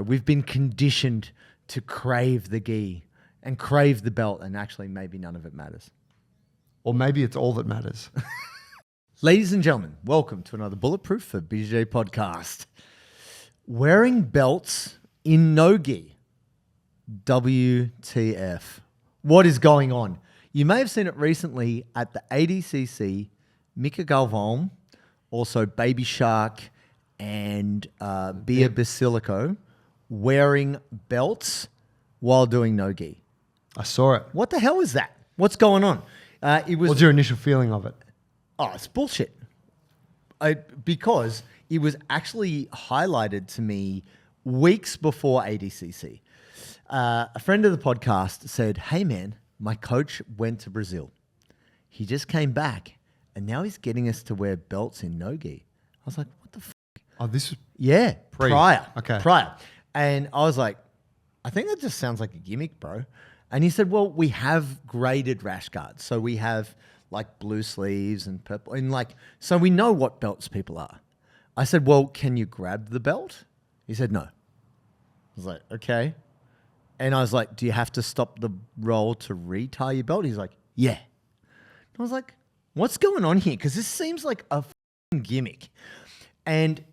we've been conditioned to crave the gi and crave the belt, and actually maybe none of it matters. Or maybe it's all that matters. Ladies and gentlemen, welcome to another Bulletproof for BJJ podcast. Wearing belts in no gi. WTF. What is going on? You may have seen it recently at the ADCC, Mika Galvan, also Baby Shark and Bia Basilico wearing belts while doing no gi. I saw it. What the hell is that? What's going on? What's your initial feeling of it? Oh, it's bullshit. Because it was actually highlighted to me weeks before ADCC. A friend of the podcast said, hey man, my coach went to Brazil. He just came back and now he's getting us to wear belts in no-gi. I was like, what the fuck? Oh, this is... Yeah, prior. Okay. Prior. And I was like, I think that just sounds like a gimmick, bro. And he said, well, we have graded rash guards. So we have like blue sleeves and purple. And like, so we know what belts people are. I said, well, can you grab the belt? He said, no. I was like, okay. And I was like, do you have to stop the roll to retie your belt? He's like, yeah. I was like, what's going on here? Because this seems like a f***ing gimmick. And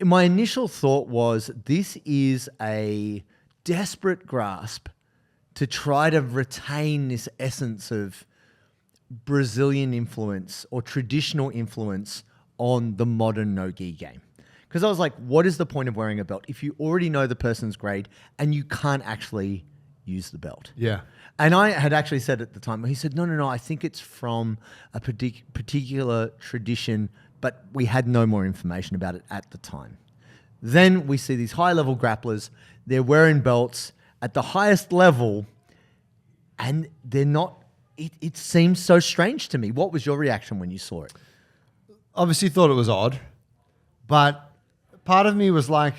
my initial thought was, this is a desperate grasp to try to retain this essence of Brazilian influence or traditional influence on the modern no-gi game. Because I was like, what is the point of wearing a belt if you already know the person's grade and you can't actually use the belt? Yeah. And I had actually said at the time, he said, no, I think it's from a particular tradition, but we had no more information about it at the time. Then we see these high-level grapplers. They're wearing belts at the highest level, and they're not... It seems so strange to me. What was your reaction when you saw it? Obviously thought it was odd, but part of me was like...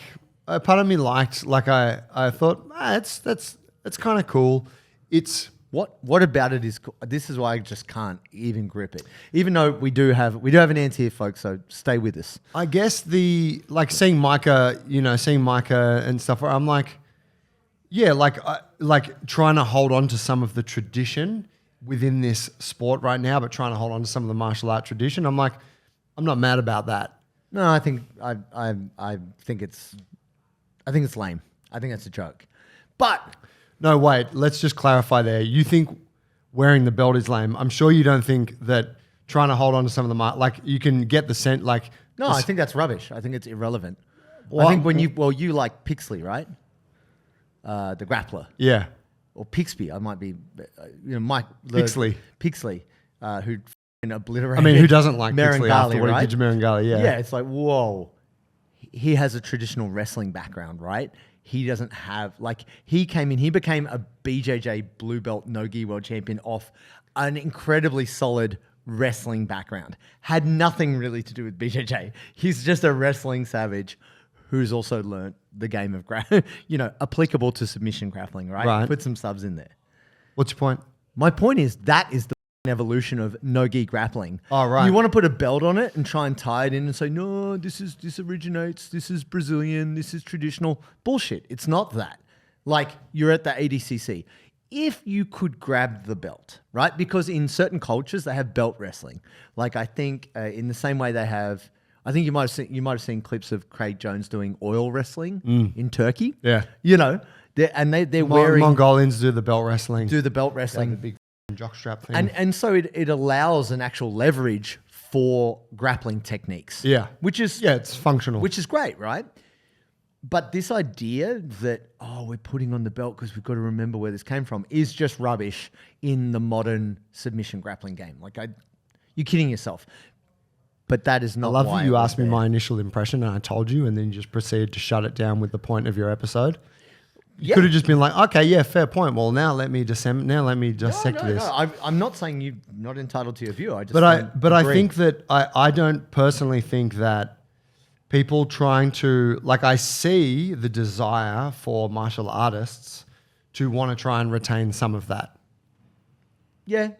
part of me liked... Like I thought, that's kind of cool. It's... What about it is cool? This is why I just can't even grip it. Even though we do have an answer here, folks, so stay with us. I guess seeing Micah and stuff, where I'm like, yeah, like trying to hold on to some of the tradition within this sport right now, but trying to hold on to some of the martial art tradition. I'm like, I'm not mad about that. No, I think it's lame. I think it's a joke. But no, wait, let's just clarify there. You think wearing the belt is lame. I'm sure you don't think that trying to hold on to some of the like you can get the scent like... No, I think that's rubbish. I think it's irrelevant. Well, I think when you like Pixley, right? The grappler. Yeah. Or Pixby. I might be, Mike. Pixley, who obliterated... I mean, who doesn't like Pixley after what right? he did to Merengali, yeah. Yeah, it's like, whoa. He has a traditional wrestling background, right? He doesn't have, like, he came in, he became a BJJ blue belt no-gi world champion off an incredibly solid wrestling background. Had nothing really to do with BJJ. He's just a wrestling savage who's also learnt the game of, applicable to submission grappling, right? Put some subs in there. What's your point? My point is that is the evolution of no-gi grappling. Oh, right. You want to put a belt on it and try and tie it in and say, no, this originates, this is Brazilian, this is traditional. Bullshit. It's not that. Like, you're at the ADCC. If you could grab the belt, right? Because in certain cultures, they have belt wrestling. Like, I think in the same way they have, I think you might have seen clips of Craig Jones doing oil wrestling in Turkey. Yeah. They're wearing... Mongolians do the belt wrestling. Do the belt wrestling. The big jockstrap thing. And so it allows an actual leverage for grappling techniques. Yeah. It's functional. Which is great, right? But this idea that, we're putting on the belt because we've got to remember where this came from is just rubbish in the modern submission grappling game. Like, you're kidding yourself. But that is not why. I love that you asked me my initial impression and I told you, and then you just proceeded to shut it down with the point of your episode. You could have just been like, okay, yeah, fair point. Well, now let me dissect this. No. I'm not saying you're not entitled to your view. I think that I don't personally think that people trying to, like, I see the desire for martial artists to want to try and retain some of that. Yeah,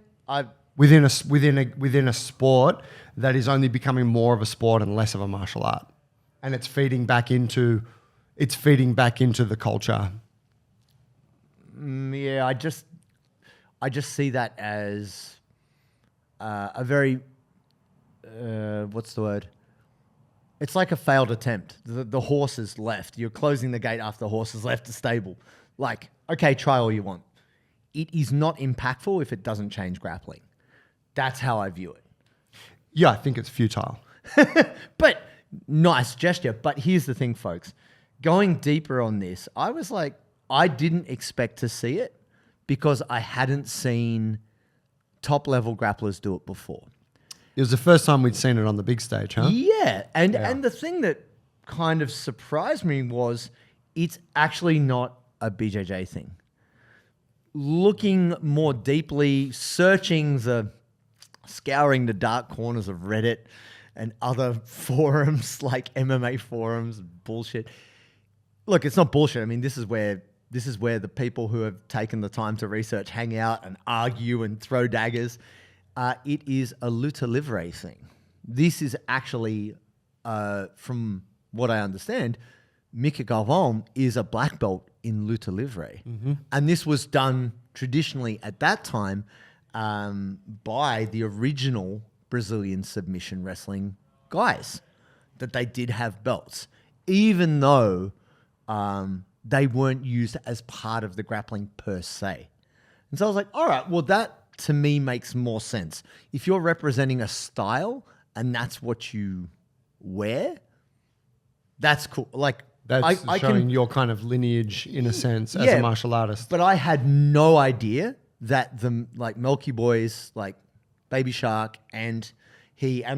within a sport that is only becoming more of a sport and less of a martial art, and it's feeding back into it's feeding back into the culture. Yeah, I just see that as a very what's the word? It's like a failed attempt. The horse is left. You're closing the gate after the horse has left the stable. Like, okay, try all you want. It is not impactful if it doesn't change grappling. That's how I view it. Yeah, I think it's futile. But nice gesture. But here's the thing, folks. Going deeper on this, I was like, I didn't expect to see it because I hadn't seen top level grapplers do it before. It was the first time we'd seen it on the big stage, huh? Yeah. And the thing that kind of surprised me was it's actually not a BJJ thing. Looking more deeply, scouring the dark corners of Reddit and other forums like MMA forums, bullshit. Look, it's not bullshit. I mean, this is where the people who have taken the time to research hang out and argue and throw daggers. It is a Luta Livre thing. This is actually, from what I understand, Mika Galvão is a black belt in Luta Livre. Mm-hmm. And this was done traditionally at that time by the original Brazilian submission wrestling guys, that they did have belts, even though they weren't used as part of the grappling per se. And so I was like, all right, well, that to me makes more sense. If you're representing a style and that's what you wear, that's cool. Like, That's showing your kind of lineage in a sense as a martial artist. But I had no idea that the like Melky Boys, like Baby Shark and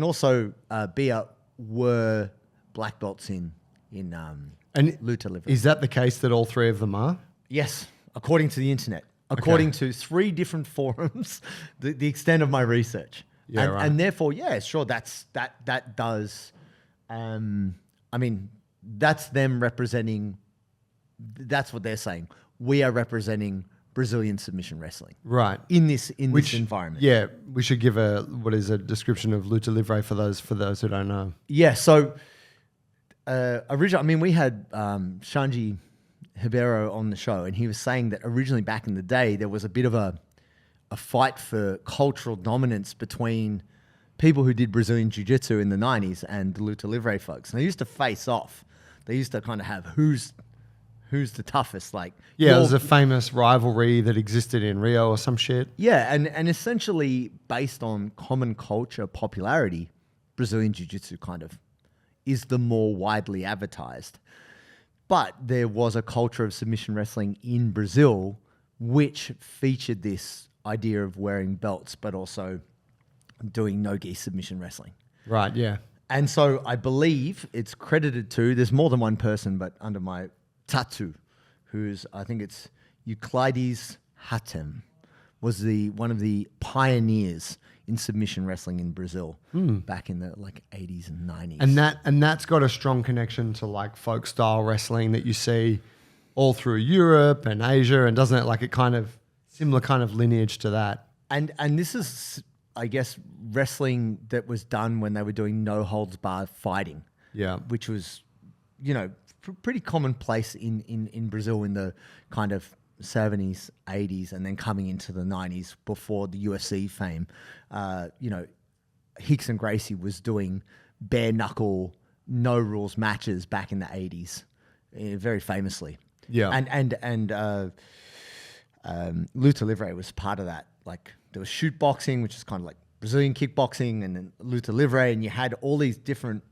also Bia were black belts in Luta Livre. Is that the case that all three of them are? Yes, according to the internet. According to 3 different forums, the extent of my research. Yeah, right. And therefore, yeah, sure, that does. I mean, that's them representing. That's what they're saying. We are representing Brazilian submission wrestling, right? In this environment. Yeah, we should give a description of Luta Livre for those who don't know. Yeah. So originally, I mean, we had Shanji Ribeiro on the show, and he was saying that originally back in the day, there was a bit of a fight for cultural dominance between people who did Brazilian Jiu-Jitsu in the 90s and the Luta Livre folks. And they used to face off. They used to kind of have who's the toughest. Like, yeah, there's a famous rivalry that existed in Rio or some shit. Yeah, and essentially based on common culture popularity, Brazilian Jiu-Jitsu kind of is the more widely advertised. But there was a culture of submission wrestling in Brazil which featured this idea of wearing belts, but also doing no-gi submission wrestling. Right, yeah. And so I believe it's credited to, there's more than one person, but under my tattoo, I think it's Euclides Hatem, was one of the pioneers in submission wrestling in Brazil back in the like 80s and 90s. And that's got a strong connection to like folk style wrestling that you see all through Europe and Asia, and doesn't it like a kind of similar kind of lineage to that? And this is, I guess, wrestling that was done when they were doing no holds barred fighting. Yeah. Which was, pretty commonplace in Brazil in the kind of 70s, 80s, and then coming into the 90s before the UFC fame. Hicks and Gracie was doing bare knuckle, no rules matches back in the 80s, very famously. Yeah. And Luta Livre was part of that. Like, there was shoot boxing, which is kind of like Brazilian kickboxing, and then Luta Livre, and you had all these different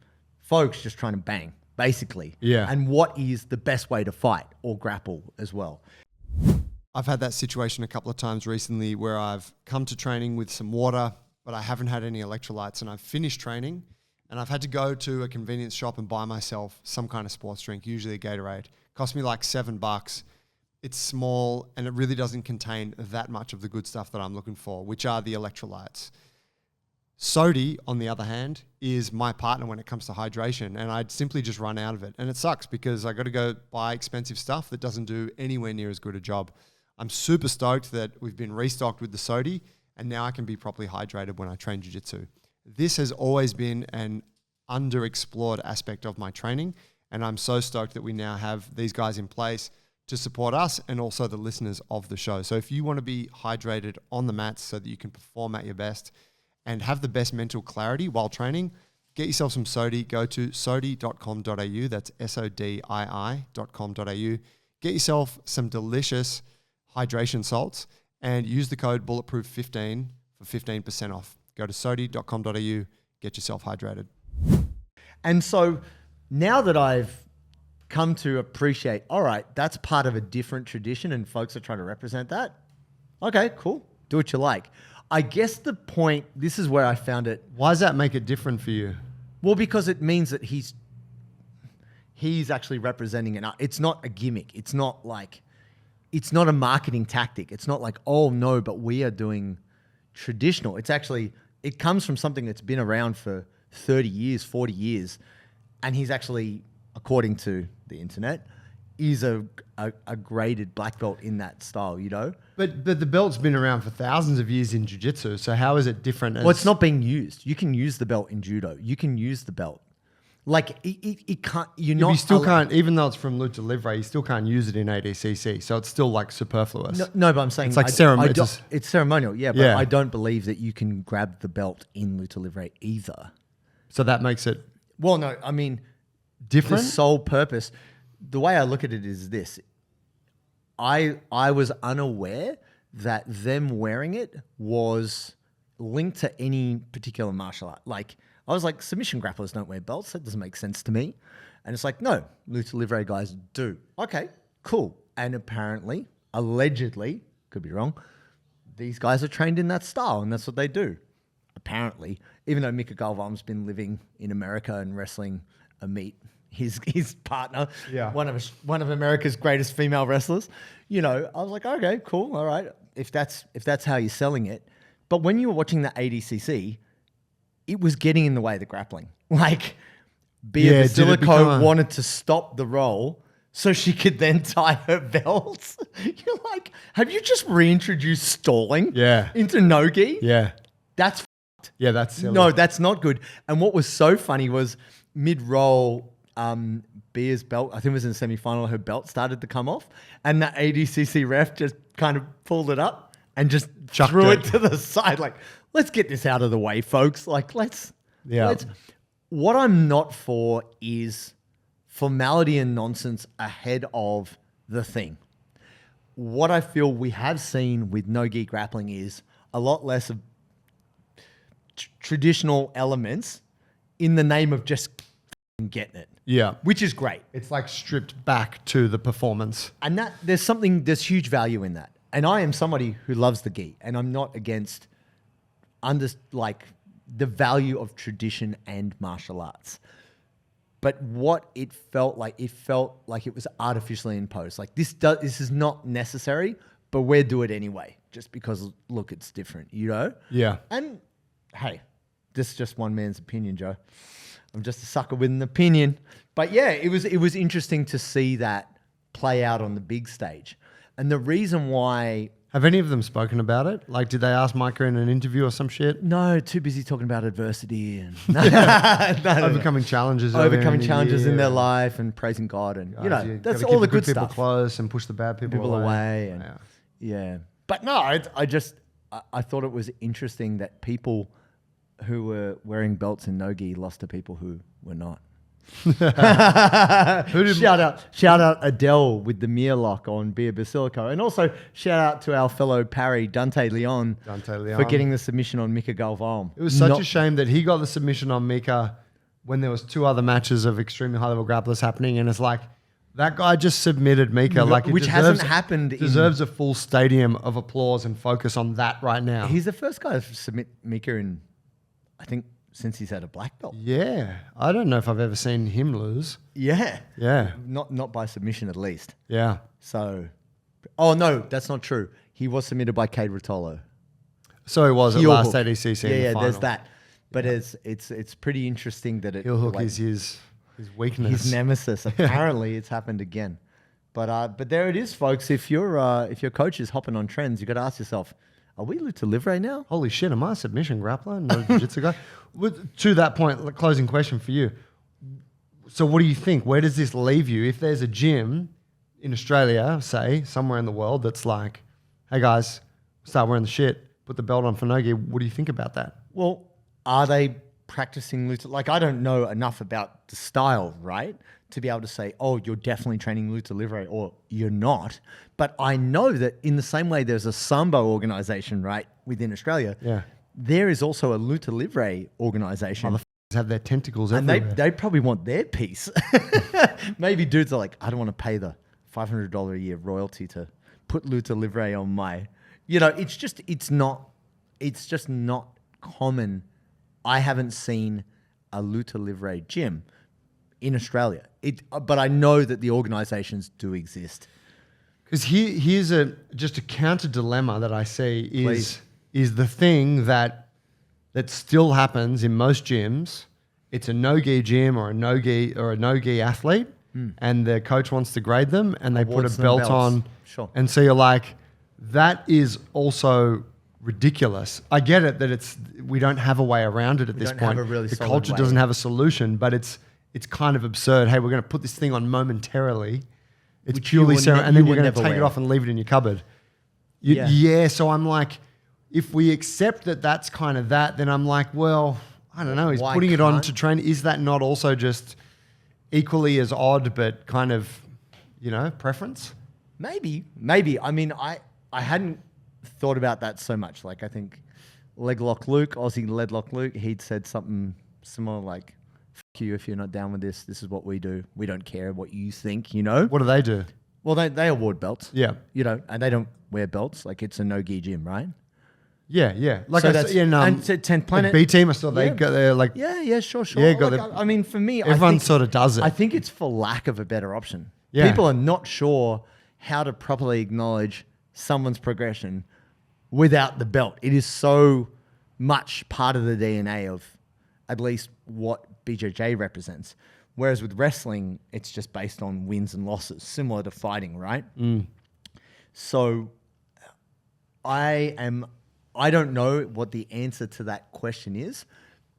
folks just trying to bang, basically. Yeah. And what is the best way to fight or grapple as well. I've had that situation a couple of times recently where I've come to training with some water, but I haven't had any electrolytes, and I've finished training and I've had to go to a convenience shop and buy myself some kind of sports drink, usually a Gatorade. Cost me like $7. It's small and it really doesn't contain that much of the good stuff that I'm looking for, which are the electrolytes. Sodi, on the other hand, is my partner when it comes to hydration, and I'd simply just run out of it. And it sucks because I got to go buy expensive stuff that doesn't do anywhere near as good a job. I'm super stoked that we've been restocked with the Sodi, and now I can be properly hydrated when I train jiu-jitsu. This has always been an underexplored aspect of my training, And I'm so stoked that we now have these guys in place to support us and also the listeners of the show. So if you want to be hydrated on the mats so that you can perform at your best and have the best mental clarity while training, get yourself some Sodi. Go to sodi.com.au. That's SODII.com.au. Get yourself some delicious hydration salts and use the code Bulletproof15 for 15% off. Go to sodi.com.au. Get yourself hydrated. And so now that I've come to appreciate, all right, that's part of a different tradition and folks are trying to represent that. Okay, cool. Do what you like. I guess the point, this is where I found it. Why does that make it different for you? Well, because it means that he's actually representing it's not a gimmick. It's not a marketing tactic. It's not like, oh no, but we are doing traditional. It's actually, it comes from something that's been around for 30 years, 40 years. And he's actually, according to the internet, is a graded black belt in that style, you know? But the belt's been around for thousands of years in jiu-jitsu, so how is it different? Well, it's not being used. You can use the belt in judo. You can use the belt. Like, it can't, you still can't, even though it's from Luta Livre, you still can't use it in ADCC, so it's still like superfluous. No, but I'm saying it's like ceremonial. It's ceremonial, yeah, but I don't believe that you can grab the belt in Luta Livre either. So that makes it... Well, no, I mean... Different? The sole purpose, the way I look at it is this. I was unaware that them wearing it was linked to any particular martial art. Like, I was like, submission grapplers don't wear belts. That doesn't make sense to me. And it's like, no, Luta Livre guys do. Okay, cool. And apparently, allegedly, could be wrong, these guys are trained in that style and that's what they do. Apparently, even though Mika Galvan's been living in America and wrestling a meet, his partner, one of America's greatest female wrestlers, you know, I was like, okay, cool, all right, if that's how you're selling it. But when you were watching the ADCC, it was getting in the way of the grappling. Like, Bia Basilico wanted to stop the roll so she could then tie her belts. You're like, have you just reintroduced stalling into no-gi? Yeah. That's f***ed. Yeah, that's silly. No, that's not good. And what was so funny was mid-roll, Bia's belt, I think it was in the semi-final, her belt started to come off and the ADCC ref just kind of pulled it up and just threw it to the side. Like, let's get this out of the way, folks. Like, let's. What I'm not for is formality and nonsense ahead of the thing. What I feel we have seen with no-gi grappling is a lot less of traditional elements in the name of just getting it. Yeah. Which is great. It's like stripped back to the performance. And that there's huge value in that. And I am somebody who loves the gi and I'm not against the value of tradition and martial arts. But what it felt like it was artificially imposed. Like this is not necessary, but we'll do it anyway, just because look, it's different, you know? Yeah. And hey, this is just one man's opinion, Joe. I'm just a sucker with an opinion. But yeah, it was interesting to see that play out on the big stage. And the reason why... Have any of them spoken about it? Like, did they ask Micah in an interview or some shit? No, too busy talking about adversity and overcoming challenges. Overcoming challenges in their life and praising God. And, you know, that's all the good people stuff. Close and push the bad people away. And, yeah. But no, I thought it was interesting that people who were wearing belts in no-gi lost to people who were not. Shout out Adele with the mirror lock on Bia Basilico, and also shout out to our fellow parry Dante Leon for getting the submission on Mika Galvan. It was such a shame that he got the submission on Mika when there was two other matches of extremely high level grapplers happening, and it's like that guy just submitted Mika, which hasn't happened. Deserves a full stadium of applause and focus on that right now. He's the first guy to submit Mika in, I think, since he's had a black belt. Yeah. I don't know if I've ever seen him lose. Yeah. Yeah. Not by submission, at least. Yeah. So, oh no, that's not true. He was submitted by Cade Rotolo. So he was at last ADCC in the final. There's that. But it's pretty interesting that heel hook is his weakness. His nemesis. Apparently it's happened again. But there it is, folks. If your coach is hopping on trends, you got to ask yourself, are we Luta Livre now? Holy shit, am I a submission grappler? No jiu-jitsu guy? To that point, closing question for you. So what do you think? Where does this leave you? If there's a gym in Australia, say, somewhere in the world that's like, hey guys, start wearing the shit, put the belt on for no-gi, what do you think about that? Well, are they practicing Luta? Like, I don't know enough about the style, right? To be able to say, oh, you're definitely training Luta Livre or you're not. But I know that in the same way there's a Sambo organization, right, within Australia, there is also a Luta Livre organization. Motherfuckers have their tentacles And everywhere. they probably want their piece. Maybe dudes are like, I don't want to pay the $500 a year royalty to put Luta Livre on my, it's just not common. I haven't seen a Luta Livre gym in Australia. But I know that the organizations do exist. Because here's just a counter dilemma that I see is the thing that still happens in most gyms. It's a no-gi gym or a no-gi athlete, and the coach wants to grade them, and they Awards put a belt belts. on. Sure. And so you're like, that is also ridiculous. I get it that we don't have a way around it at this don't have point. a really The solid culture way. doesn't have a solution, but it's kind of absurd. Hey, we're going to put this thing on momentarily. It's Which you purely will ceremonial, ne- and you then will you're going to never take it wear. off and leave it in your cupboard. Yeah. So I'm like, if we accept that that's kind of that, then I'm like, well, I don't know. He's Why putting it on can't- to train. Is that not also just equally as odd, but kind of, preference? Maybe. I mean, I hadn't thought about that so much. Like, I think Leglock Luke, Aussie Ledlock Luke, he'd said something similar like, fuck you if you're not down with this. This is what we do. We don't care what you think, What do they do? Well, they award belts. Yeah. And they don't wear belts. Like, it's a no-gi gym, right? Yeah. Like So I that's- said, and to 10th Planet- B Team, I saw they Yeah. got their like, Yeah, sure. Yeah, got Like, the- I mean, for me, everyone I think, sort of does it. I think it's for lack of a better option. Yeah. People are not sure how to properly acknowledge someone's progression without the belt. It is so much part of the DNA of at least what BJJ represents. Whereas with wrestling, it's just based on wins and losses, similar to fighting, right? So I don't know what the answer to that question is,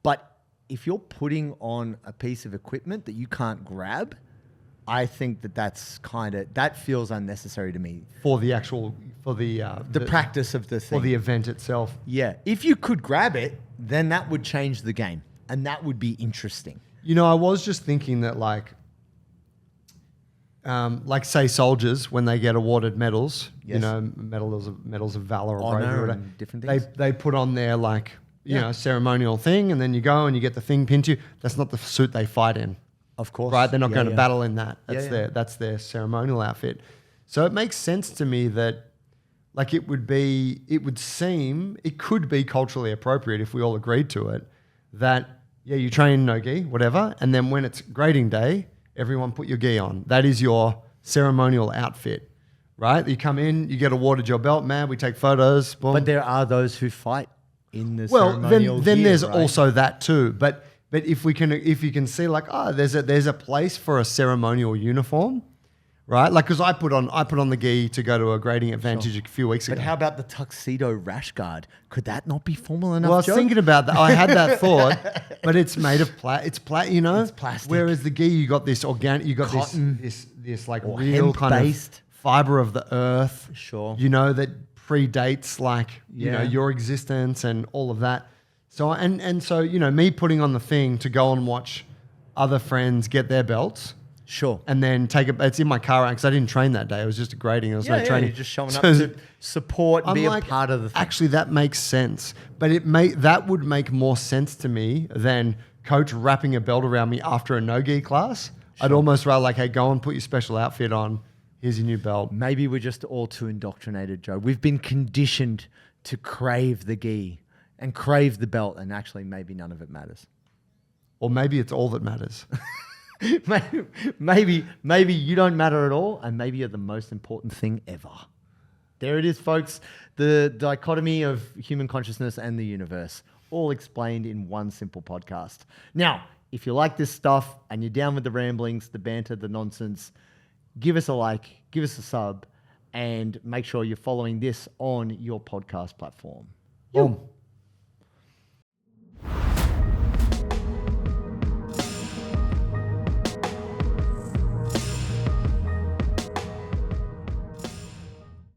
but if you're putting on a piece of equipment that you can't grab, I think that feels unnecessary to me. for the Practice of the thing. for the event itself. Yeah. If you could grab it, then that would change the game. And that would be interesting. I was just thinking that like say soldiers when they get awarded medals, Yes. medals of valor or Honor bravery, or whatever, and different things. They put on their ceremonial thing, and then you go and you get the thing pinned to you. That's not the suit they fight in, Of course. right? They're not Yeah, going to yeah. battle in that. Yeah. That's their ceremonial outfit. So it makes sense to me that like it could be culturally appropriate if we all agreed to it that you train no gi, whatever, and then when it's grading day, everyone put your gi on. That is your ceremonial outfit, right? You come in, you get awarded your belt, man. We take photos. Boom. But there are those who fight in the Well, ceremonial then gear, there's right? also that too. But if you can see like, there's a place for a ceremonial uniform, right? Like, because I put on the gi to go to a grading advantage a few weeks ago. But how about the tuxedo rash guard? Could that not be formal enough? Well, I was Joe? thinking about that. I had that thought, but it's made of It's plastic. Whereas the gi, you got this organic, you got Cotton. this like Or real kind of hemp-based. fiber of the earth. Sure. That predates like Yeah. your existence and all of that. So so me putting on the thing to go and watch other friends get their belts. Sure. And then it's in my car because I didn't train that day. It was just a grading. There was no training. You're just showing up So to support, I'm be a like, part of the thing. Actually, that makes sense. But that would make more sense to me than coach wrapping a belt around me after a no-gi class. I'd almost rather like, hey, go and put your special outfit on. Here's your new belt. Maybe we're just all too indoctrinated, Joe. We've been conditioned to crave the gi and crave the belt, and actually maybe none of it matters. Or maybe it's all that matters. maybe you don't matter at all, and maybe you're the most important thing ever. There it is, folks. The dichotomy of human consciousness and the universe, all explained in one simple podcast. Now, if you like this stuff and you're down with the ramblings, the banter, the nonsense, give us a like, give us a sub, and make sure you're following this on your podcast platform. Boom.